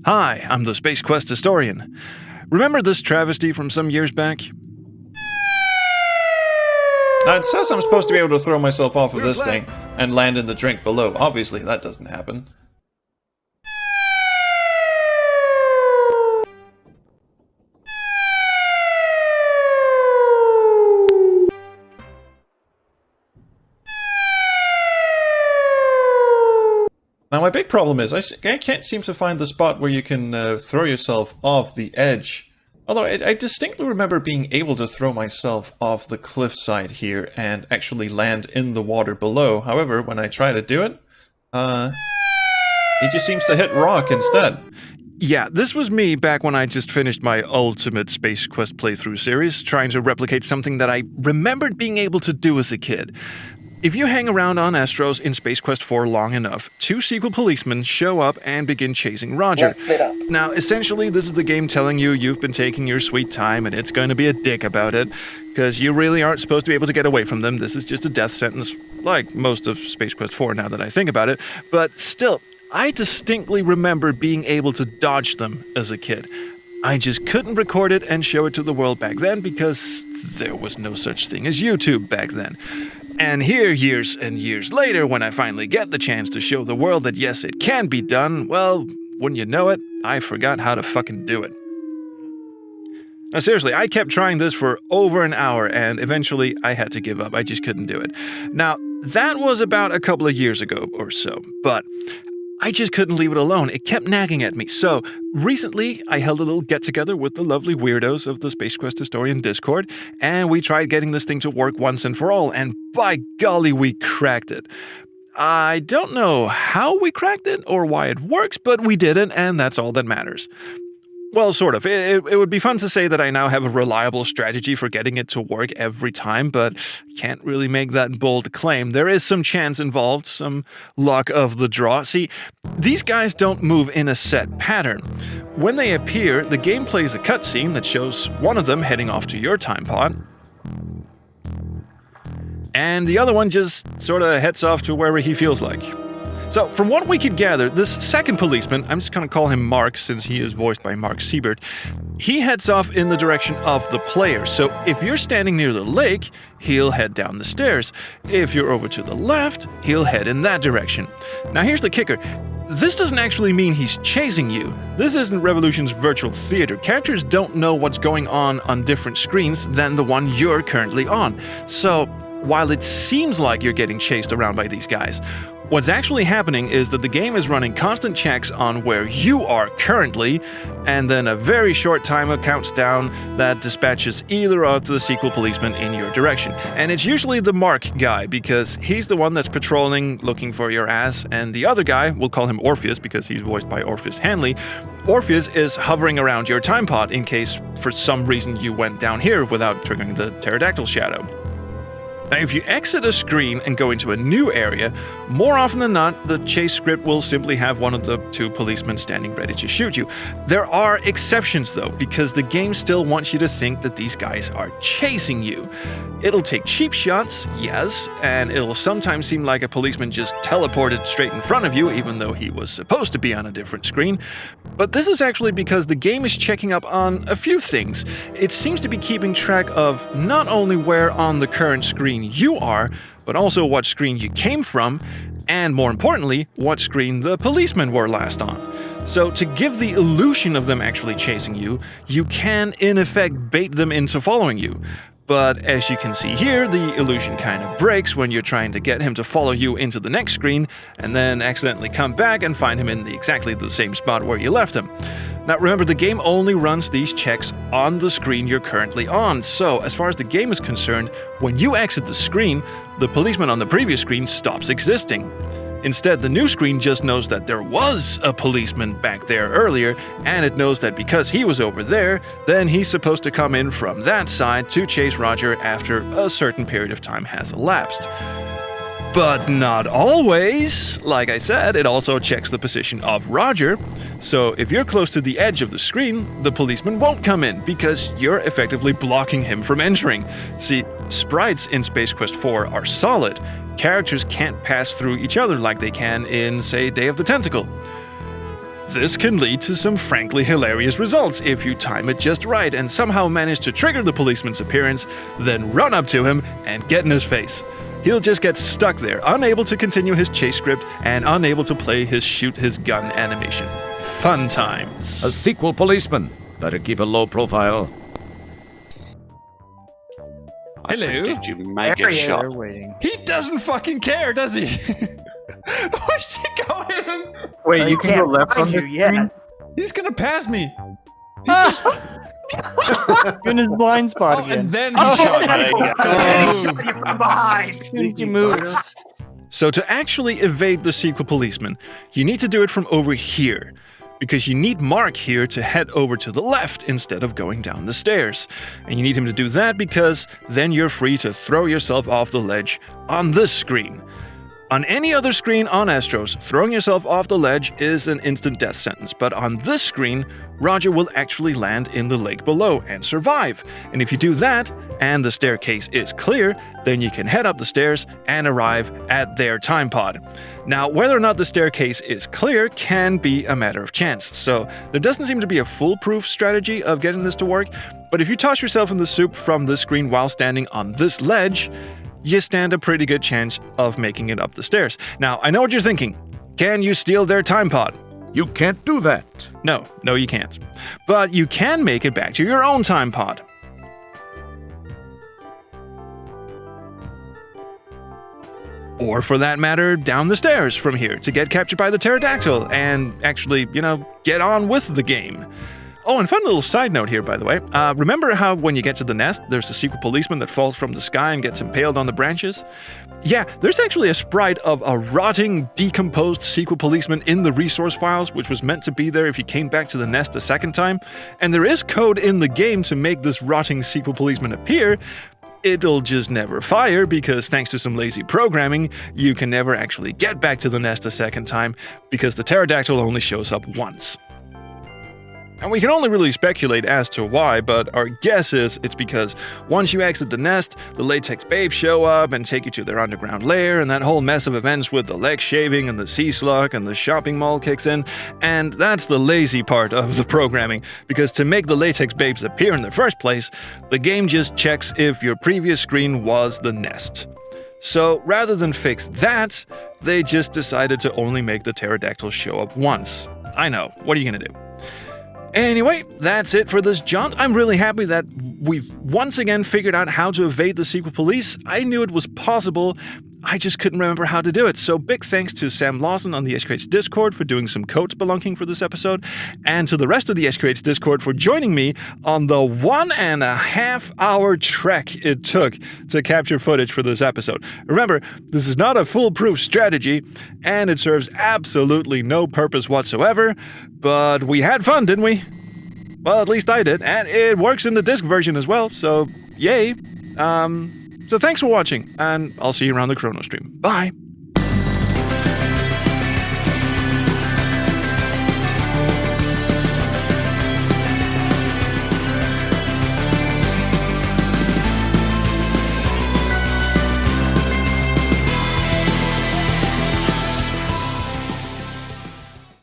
Hi, I'm the Space Quest historian. Remember this travesty from some years back? It says I'm supposed to be able to throw myself off of this thing and land in the drink below. Obviously, that doesn't happen. Now, my big problem is I can't seem to find the spot where you can throw yourself off the edge. Although I distinctly remember being able to throw myself off the cliffside here and actually land in the water below. However, when I try to do it, it just seems to hit rock instead. Yeah, this was me back when I just finished my ultimate Space Quest playthrough series, trying to replicate something that I remembered being able to do as a kid. If you hang around on Estros in Space Quest 4 long enough, 2 sequel policemen show up and begin chasing Roger. Now, essentially, this is the game telling you you've been taking your sweet time and it's going to be a dick about it, because you really aren't supposed to be able to get away from them. This is just a death sentence, like most of Space Quest 4 now that I think about it. But still, I distinctly remember being able to dodge them as a kid. I just couldn't record it and show it to the world back then because there was no such thing as YouTube back then. And here, years and years later, when I finally get the chance to show the world that yes, it can be done, well, wouldn't you know it, I forgot how to fucking do it. Now seriously, I kept trying this for over an hour and eventually I had to give up. I just couldn't do it. Now, that was about a couple of years ago or so, but I just couldn't leave it alone. It kept nagging at me. So recently, I held a little get-together with the lovely weirdos of the Space Quest Historian Discord, and we tried getting this thing to work once and for all, and by golly, we cracked it. I don't know how we cracked it or why it works, but we did it, and that's all that matters. Well, sort of. It would be fun to say that I now have a reliable strategy for getting it to work every time, but can't really make that bold claim. There is some chance involved, some luck of the draw. See, these guys don't move in a set pattern. When they appear, the game plays a cutscene that shows one of them heading off to your time pod, and the other one just sort of heads off to wherever he feels like. So, from what we could gather, this second policeman, I'm just going to call him Mark since he is voiced by Mark Siebert, he heads off in the direction of the player. So, if you're standing near the lake, he'll head down the stairs. If you're over to the left, he'll head in that direction. Now, here's the kicker. This doesn't actually mean he's chasing you. This isn't Revolution's virtual theater. Characters don't know what's going on different screens than the one you're currently on. So, while it seems like you're getting chased around by these guys, what's actually happening is that the game is running constant checks on where you are currently, and then a very short timer counts down that dispatches either of the sequel policemen in your direction. And it's usually the Mark guy, because he's the one that's patrolling, looking for your ass, and the other guy, we'll call him Orpheus because he's voiced by Orpheus Hanley. Orpheus is hovering around your time pod in case for some reason you went down here without triggering the pterodactyl shadow. Now, if you exit a screen and go into a new area, more often than not, the chase script will simply have one of the 2 policemen standing ready to shoot you. There are exceptions, though, because the game still wants you to think that these guys are chasing you. It'll take cheap shots, yes, and it'll sometimes seem like a policeman just teleported straight in front of you, even though he was supposed to be on a different screen. But this is actually because the game is checking up on a few things. It seems to be keeping track of not only where on the current screen you are, but also what screen you came from, and more importantly, what screen the policemen were last on. So to give the illusion of them actually chasing you, you can in effect bait them into following you. But as you can see here, the illusion kind of breaks when you're trying to get him to follow you into the next screen, and then accidentally come back and find him in exactly the same spot where you left him. Now remember, the game only runs these checks on the screen you're currently on, so as far as the game is concerned, when you exit the screen, the policeman on the previous screen stops existing. Instead, the new screen just knows that there was a policeman back there earlier, and it knows that because he was over there, then he's supposed to come in from that side to chase Roger after a certain period of time has elapsed. But not always. Like I said, it also checks the position of Roger. So if you're close to the edge of the screen, the policeman won't come in because you're effectively blocking him from entering. See, sprites in Space Quest 4 are solid. Characters can't pass through each other like they can in, say, Day of the Tentacle. This can lead to some frankly hilarious results if you time it just right and somehow manage to trigger the policeman's appearance, then run up to him and get in his face. He'll just get stuck there, unable to continue his chase script and unable to play his shoot his gun animation. Fun times. A sequel policeman. Better keep a low profile. Hello. Did you make a shot? Waiting. He doesn't fucking care, does he? Where's he going? Wait, you can go left on this screen? He's gonna pass me. He just... You're in his blind spot Oh, again. and then he shot me. From behind. Sneaky move. So to actually evade the secret policeman, you need to do it from over here, because you need Mark here to head over to the left instead of going down the stairs. And you need him to do that because then you're free to throw yourself off the ledge on this screen. On any other screen on Estros, throwing yourself off the ledge is an instant death sentence, but on this screen, Roger will actually land in the lake below and survive. And if you do that, and the staircase is clear, then you can head up the stairs and arrive at their time pod. Now, whether or not the staircase is clear can be a matter of chance, so there doesn't seem to be a foolproof strategy of getting this to work, but if you toss yourself in the soup from this screen while standing on this ledge, you stand a pretty good chance of making it up the stairs. Now, I know what you're thinking. Can you steal their time pod? You can't do that. No, you can't. But you can make it back to your own time pod. Or for that matter, down the stairs from here to get captured by the pterodactyl and actually, get on with the game. Oh, and fun little side note here, by the way. Remember how when you get to the nest, there's a secret policeman that falls from the sky and gets impaled on the branches? Yeah, there's actually a sprite of a rotting, decomposed secret policeman in the resource files, which was meant to be there if you came back to the nest the second time. And there is code in the game to make this rotting secret policeman appear. It'll just never fire because thanks to some lazy programming, you can never actually get back to the nest a second time because the pterodactyl only shows up once. And we can only really speculate as to why, but our guess is it's because once you exit the nest, the latex babes show up and take you to their underground lair, and that whole mess of events with the leg shaving and the sea slug and the shopping mall kicks in, and that's the lazy part of the programming, because to make the latex babes appear in the first place, the game just checks if your previous screen was the nest. So rather than fix that, they just decided to only make the pterodactyl show up once. I know, what are you gonna do? Anyway, that's it for this jaunt. I'm really happy that we've once again figured out how to evade the secret police. I knew it was possible, I just couldn't remember how to do it. So big thanks to Sam Lawson on the SQH Discord for doing some code spelunking for this episode, and to the rest of the SQH Discord for joining me on the 1.5 hour trek it took to capture footage for this episode. Remember, this is not a foolproof strategy, and it serves absolutely no purpose whatsoever, but we had fun, didn't we? Well, at least I did, and it works in the disc version as well, so yay. So thanks for watching, and I'll see you around the Chrono Stream. Bye!